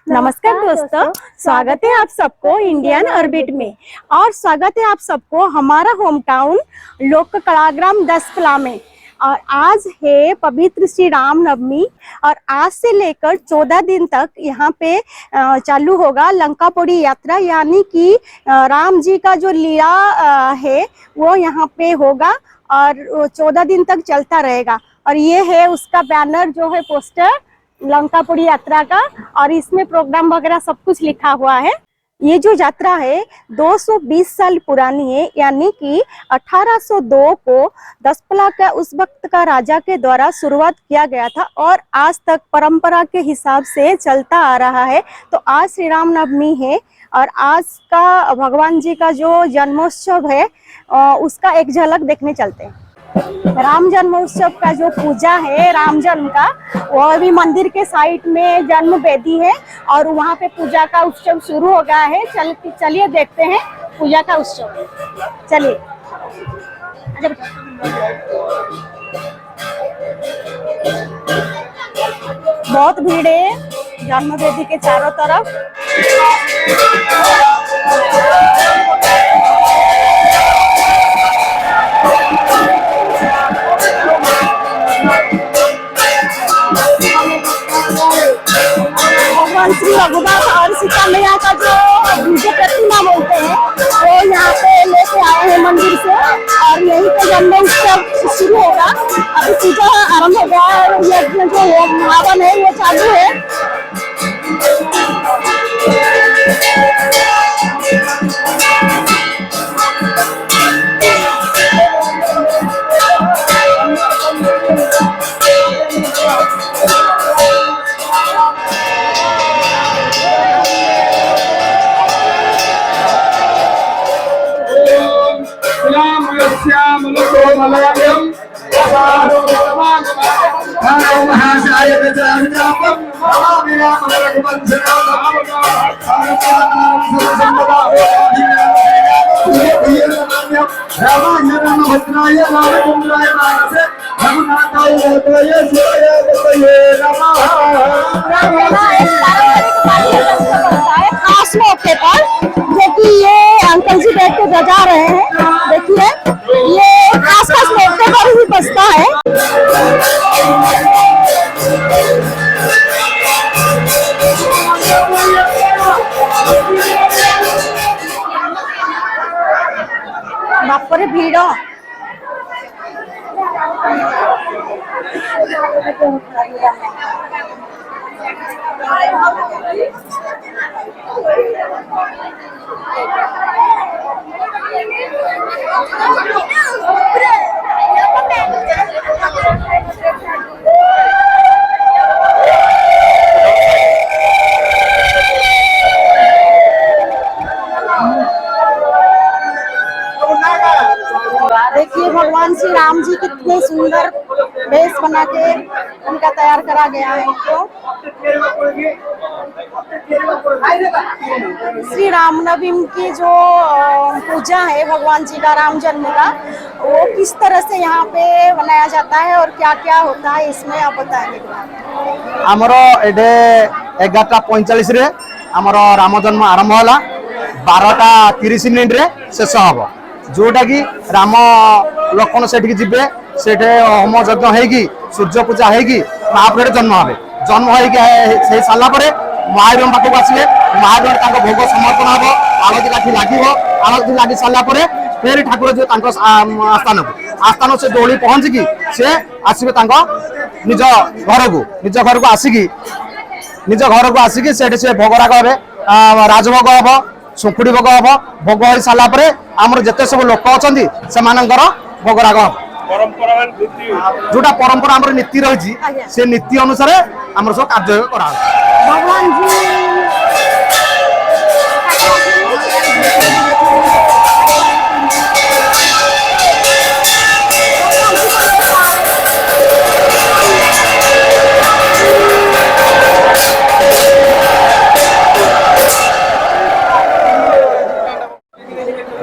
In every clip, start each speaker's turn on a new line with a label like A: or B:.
A: नमस्कार दोस्तों, स्वागत है आप सबको इंडियन ऑर्बिट में। और स्वागत है आप सबको हमारा होम टाउन लोक कलाग्राम दसपला में। और आज है पवित्र श्री राम नवमी और आज से लेकर 14 दिन तक यहाँ पे चालू होगा लंकापोड़ी यात्रा, यानी कि राम जी का जो लीला है वो यहाँ पे होगा और 14 दिन तक चलता रहेगा। और ये है उसका बैनर जो है पोस्टर लंकापोड़ी यात्रा का, और इसमें प्रोग्राम वगैरह सब कुछ लिखा हुआ है। ये जो यात्रा है 220 साल पुरानी है, यानी कि 1802 को दसपला का उस वक्त का राजा के द्वारा शुरुआत किया गया था और आज तक परंपरा के हिसाब से चलता आ रहा है। तो आज श्री राम नवमी है और आज का भगवान जी का जो जन्मोत्सव है उसका एक झलक देखने चलते हैं। राम जन्मोत्सव का जो पूजा है राम जन्म का, वो अभी मंदिर के साइड में जन्म वेदी है और वहाँ पे पूजा का उत्सव शुरू हो गया है। चलिए देखते हैं पूजा का उत्सव। चलिए। बहुत भीड़ है जन्म वेदी के चारों तरफ। भगवान श्री रघुनाथ और सीता मैया का जो प्रतिमा बोलते हैं वो यहाँ पे लेके आए हैं मंदिर से, और यहीं पे जन्म उत्सव शुरू होगा। अभी पूजा आरंभ हो गया और यज्ञ जो हवन है वो चालू है। खास मौके पर जो कि ये अंकल जी बैठ के बजा रहे हैं, देखिए ये खास मौके पर ही बजता है। बाप रे भीड़। देखिए भगवान श्री राम जी कितने सुंदर वेश बना के उनका तैयार करा गया है इनको। श्री राम नवमी की जो पूजा है भगवान जी का राम जन्म का, वो किस तरह से यहाँ पे मनाया जाता है और क्या क्या होता है इसमें आप बताएंगे।
B: आमर एडे 11:45 रे आमर राम जन्म आरंभ होला, 12:30 मिनिट रे शेष हबो, जोटा कि राम लक्ष्मण सेठी जीवे, सेठे होम यज्ञ होगी सूर्य पूजा होगी महाप्रभु जन्म हे। जन्म हो सारा महावीर पाखक आसवे, महावीर भोग समर्पण हम, आलती लाठी लगे, आलती लगी सारापर फिर ठाकुर जो आस्थान से दौड़ी पहुंचिकी से आसवे निज घर को आसिकी से भोगराग हे, राजभोग हम, सुखुड़ी भोग हम, भोग हो सारापर आमर जिते सब लोक अच्छा से भोगराग हम। जोटा परंपरा आमर नीति रही से नीति अनुसार आमर सब कार्य करा
A: भगवान जी।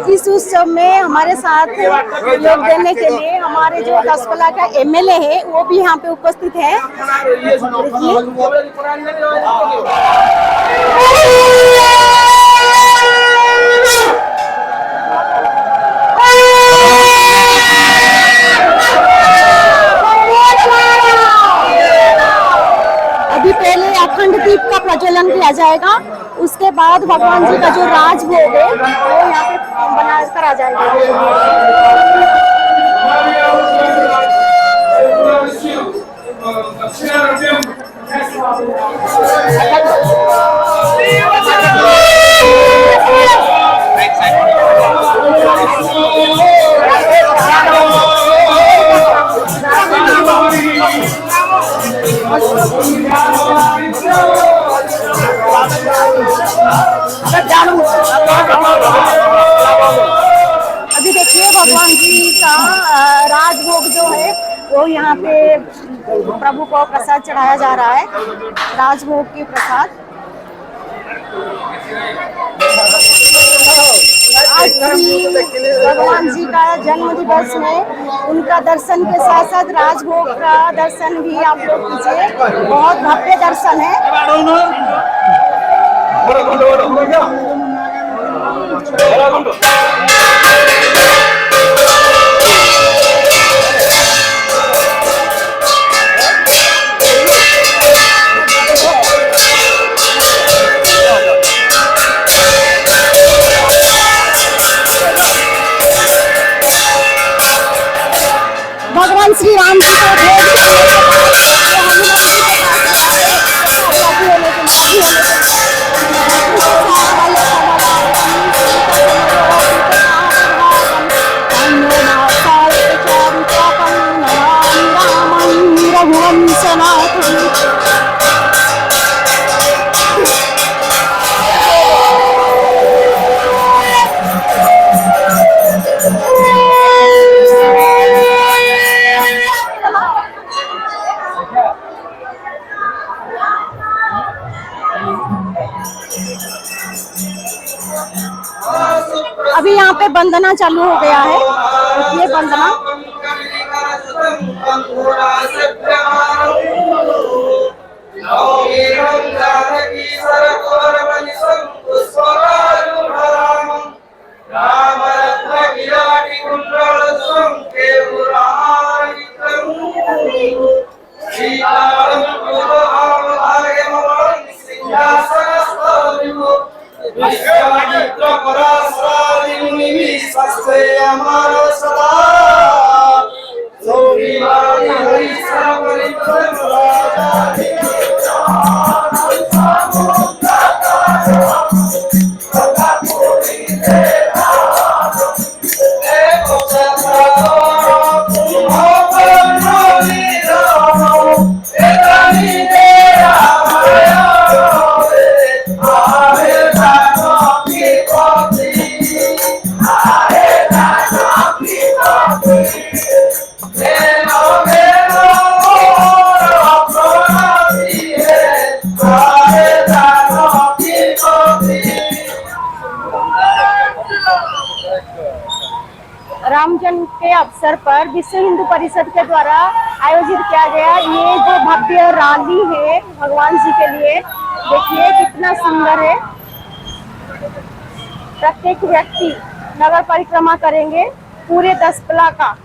A: इस उत्सव में हमारे साथ योग देने के लिए हमारे जो दसपला का एमएलए है वो भी यहाँ पे उपस्थित है। दीप का प्रज्वलन किया जाएगा। उसके बाद भगवान जी का जो राजभोग है वो यहाँ पे बना कर आ जाएगा। अभी देखिए भगवान जी का राजभोग जो है वो यहाँ पे प्रभु को प्रसाद चढ़ाया जा रहा है, राजभोग की प्रसाद। आज भगवान जी का जन्म दिवस में उनका दर्शन के साथ साथ राजभोग का दर्शन भी आप लोग कीजिए, बहुत भव्य दर्शन है। भगवान श्री राम जी को अभी यहाँ पे वंदना चालू हो गया है। ये वंदना रामजन्म के अवसर पर विश्व हिंदू परिषद के द्वारा आयोजित किया गया ये जो भव्य रैली है भगवान जी के लिए, देखिए कितना सुंदर है। प्रत्येक व्यक्ति नगर परिक्रमा करेंगे पूरे 10 पला का।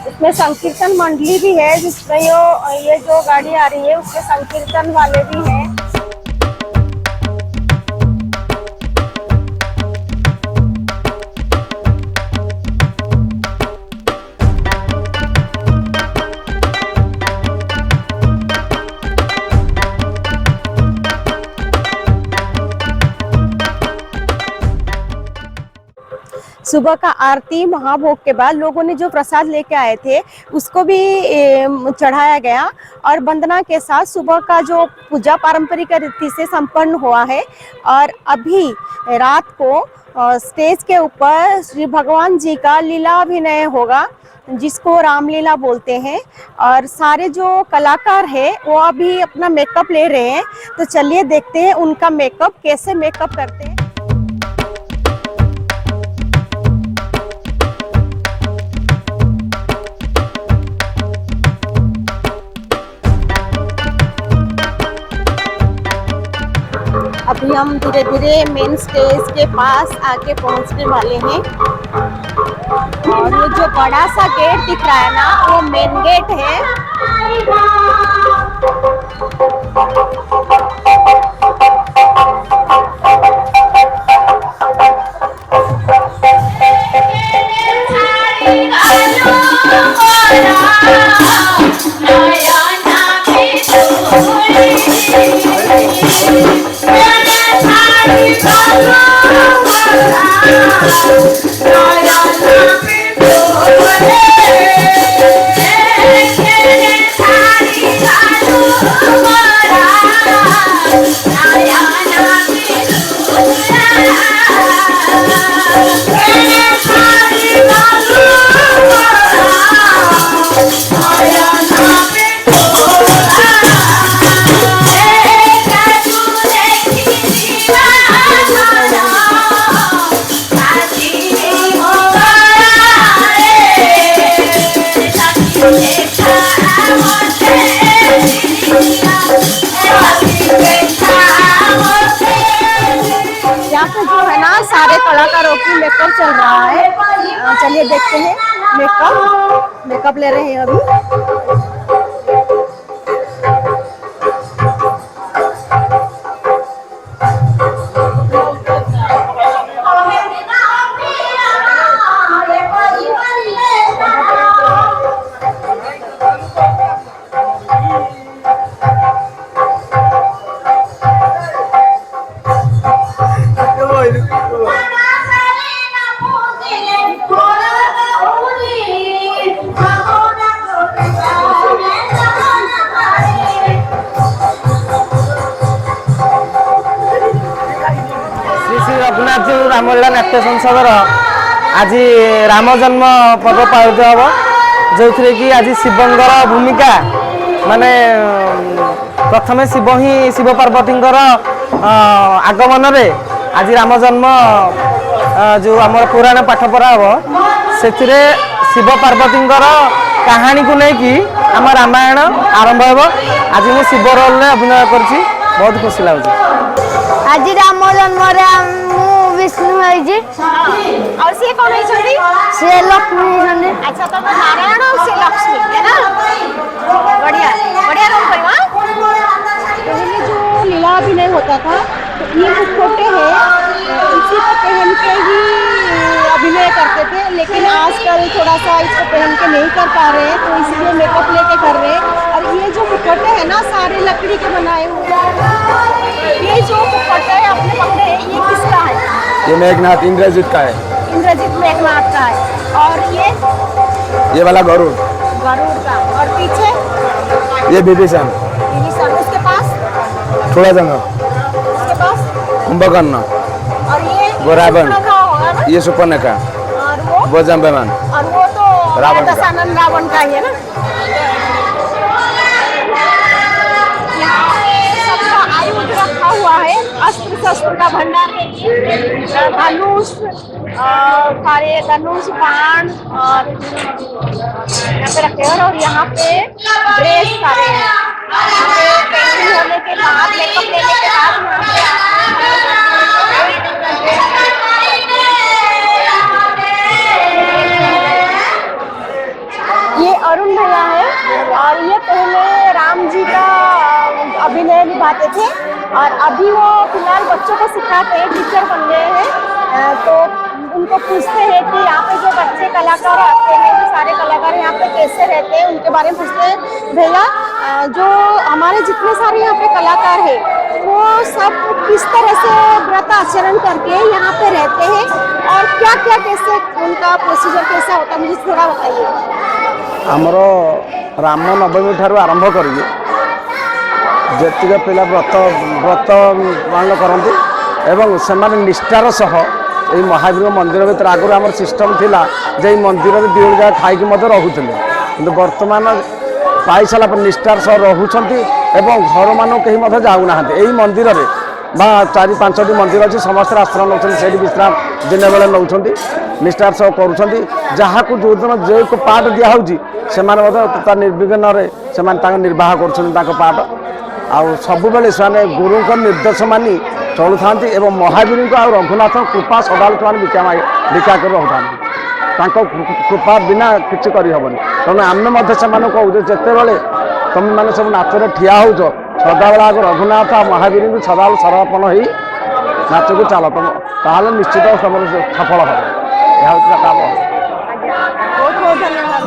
A: इसमें संकीर्तन मंडली भी है, जिसमें ये जो गाड़ी आ रही है उसके संकीर्तन वाले भी हैं। सुबह का आरती महाभोग के बाद लोगों ने जो प्रसाद लेके आए थे उसको भी चढ़ाया गया और वंदना के साथ सुबह का जो पूजा पारंपरिक रीति से संपन्न हुआ है। और अभी रात को स्टेज के ऊपर श्री भगवान जी का लीला अभिनय होगा, जिसको रामलीला बोलते हैं। और सारे जो कलाकार हैं वो अभी अपना मेकअप ले रहे हैं, तो चलिए देखते हैं उनका मेकअप कैसे मेकअप करते हैं। अभी हम धीरे धीरे मेन स्टेज के पास आके पहुंचने वाले हैं। और ये जो बड़ा सा गेट दिख रहा है ना, वो मेन गेट है। सारे कलाकारों की मेकअप चल रहा है। चलिए देखते हैं। मेकअप ले रहे हैं अभी।
C: रघुनाथ रामलीला नाट्य संसदर आज राम जन्म पर्व पालित हम जो कि आज शिवंगर भूमिका माने प्रथमे शिव ही शिव पार्वतींकर आगमन रे आज राम जन्म जो आम पुराण पाठ पढ़ा हम से शिव पार्वतींकर कहानी को लेकिन आम रामायण आरंभ हो। आज मुझे शिव रोल अभिनय कर बहुत खुशी लगे।
D: आज राम जन्म विष्णु है
A: और से कौन है?
D: से लक्ष्मी है।
A: अच्छा तो नारायण और से लक्ष्मी है ना। बढ़िया बढ़िया रोल करी। पहले जो लीला अभिनय होता था तो ये मुखौटे हैं, इसी को पहन के ही अभिनय करते थे, लेकिन आजकल थोड़ा सा इसको पहन के नहीं कर पा रहे हैं, तो इसलिए मेकअप लेके कर रहे हैं। और ये जो मुखौटे हैं ना, सारे लकड़ी के बनाए हुए हैं। ये जो मुखौटे है अपने पकड़े हैं, ये किसका है?
E: ये मेघनाथ इंद्रजीत का है।
A: इंद्रजीत मेघनाथ का है। और
E: ये वाला गरुड़
A: का। और पीछे
E: ये विभीषण।
A: उसके पास
E: थोड़ा जंगल,
A: उसके पास
E: कुंभकर्ण।
A: और ये
E: रावण,
A: होगा ना?
E: ये सुपर्णखा,
A: और वो
E: जम्बेमान।
A: और वो तो
E: रावण का।
A: दशानन रावण का ही है ना। सबका आयुध रखा हुआ है, अस्त्र शस्त्र का भंडार है। धनुष, सारे धनुष बाण और यहाँ पे रखे हैं। और यहाँ पे ड्रेस सारे हैं। यहाँ पे पेंटिंग होने के बाद, मेकअप लेने के बाद ये अरुण भैया है। और ये पहले राम जी का अभिनय निभाते थे और अभी वो फिलहाल बच्चों को सिखाते हैं, टीचर बन गए हैं। तो उनको पूछते हैं कि यहाँ पे जो बच्चे कलाकार आते हैं, जो सारे कलाकार यहाँ पे कैसे रहते हैं, उनके बारे में पूछते हैं। भैया, जो हमारे जितने सारे यहाँ पे कलाकार हैं, वो सब किस तरह से व्रत आचरण करके यहाँ पे रहते हैं और क्या क्या कैसे उनका प्रोसीजर कैसा होता है, मुझे थोड़ा बताइए।
E: आमर राम नवमी ठार आरंभ करी पिला व्रत पालन करती एवं से निष्ठार सह ये महावीर मंदिर भर आगुरी आम सिस्टम थिला जे मंदिर में दी जगह खाई रोते कि बर्तमान पाई सारा निष्ठार सह रोचंती एवं घर मान कहीं जाऊना यही मंदिर में बा 4-5टी मंदिर अच्छी समस्त आश्रम नौ से विश्राम दिन बेले नौ निष्ठार सह कर जो दिन जो पाठ दिखाई निर्विघ्न से निर्वाह कर पाठ आउ सब बेले से गुरु निर्देश मानि चलु था महावीर को रघुनाथ कृपा सदा भिक्षा कर रोता। कृपा बिना किसी करहबनी तेणु आम से जितेबले तुम मैंने सब नाचर ठिया हो सदाबेला आग रघुनाथ महावीर को सदा समर्पण हो नाच को चल तुम ताल निश्चित तुम सफल हम यह हूँ काम।
A: बहुत बहुत धन्यवाद।